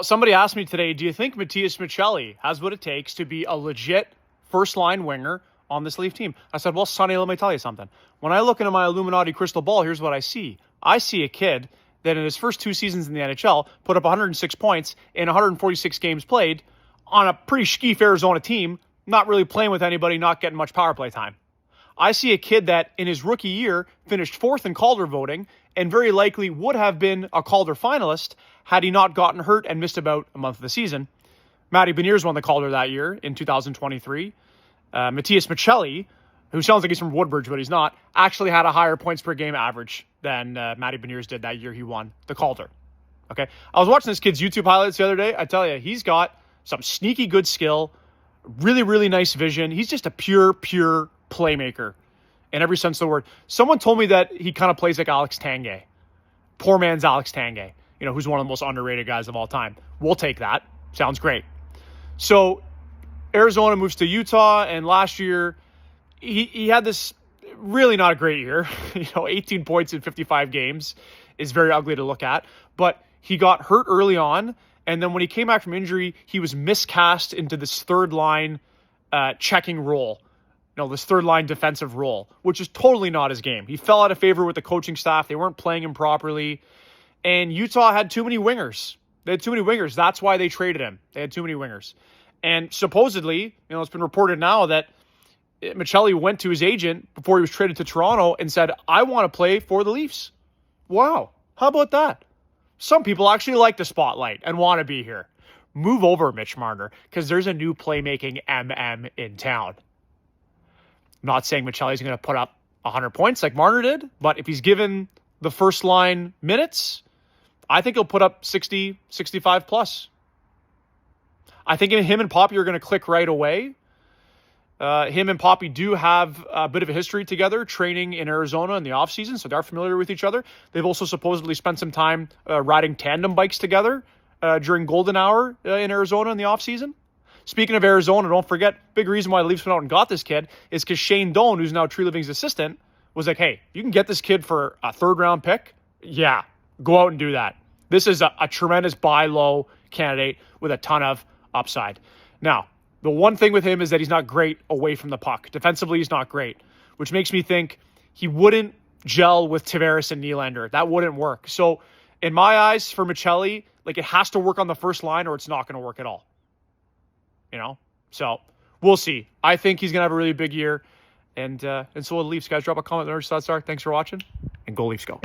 Somebody asked me today, do you think MACCELLI has what it takes to be a legit first-line winger on this Leaf team? I said, well, Sonny, let me tell you something. When I look into my Illuminati crystal ball, here's what I see. I see a kid that in his first 2 seasons in the NHL put up 106 points in 146 games played on a pretty skeef Arizona team, not really playing with anybody, not getting much power play time. I see a kid that in his rookie year finished 4th in Calder voting and very likely would have been a Calder finalist had he not gotten hurt and missed about a month of the season. Matty Beniers won the Calder that year in 2023. MACCELLI, who sounds like he's from Woodbridge, but he's not, actually had a higher points per game average than Matty Beniers did that year he won the Calder. Okay, I was watching this kid's YouTube highlights the other day. I tell you, he's got some sneaky good skill, really, really nice vision. He's just a pure playmaker in every sense of the word. Someone told me that he kind of plays like Alex Tanguay. Poor man's Alex Tanguay, who's one of the most underrated guys of all time. We'll take that. Sounds great. So Arizona moves to Utah, and last year he had this really not a great year. 18 points in 55 games is very ugly to look at, but he got hurt early on, and then when he came back from injury, he was miscast into this third line checking role. This third line defensive role, which is totally not his game. He fell out of favor with the coaching staff. They weren't playing him properly. And Utah had too many wingers. They had too many wingers. That's why they traded him. They had too many wingers. And supposedly, it's been reported now that MACCELLI went to his agent before he was traded to Toronto and said, I want to play for the Leafs. Wow. How about that? Some people actually like the spotlight and want to be here. Move over, Mitch Marner, because there's a new playmaking MM in town. I'm not saying MACCELLI's going to put up 100 points like Marner did, but if he's given the first line minutes, I think he'll put up 60, 65 plus. I think him and Poppy are going to click right away. Him and Poppy do have a bit of a history together, training in Arizona in the offseason, so they're familiar with each other. They've also supposedly spent some time riding tandem bikes together during golden hour in Arizona in the offseason. Speaking of Arizona, don't forget, big reason why the Leafs went out and got this kid is because Shane Doan, who's now Tree Living's assistant, was like, hey, you can get this kid for a 3rd-round pick? Yeah, go out and do that. This is a tremendous buy low candidate with a ton of upside. Now, the one thing with him is that he's not great away from the puck. Defensively, he's not great, which makes me think he wouldn't gel with Tavares and Nylander. That wouldn't work. So, in my eyes, for MACCELLI, it has to work on the first line or it's not going to work at all. So we'll see. I think he's going to have a really big year. And so will the Leafs. Guys, drop a comment there. Thanks for watching. And go Leafs, go.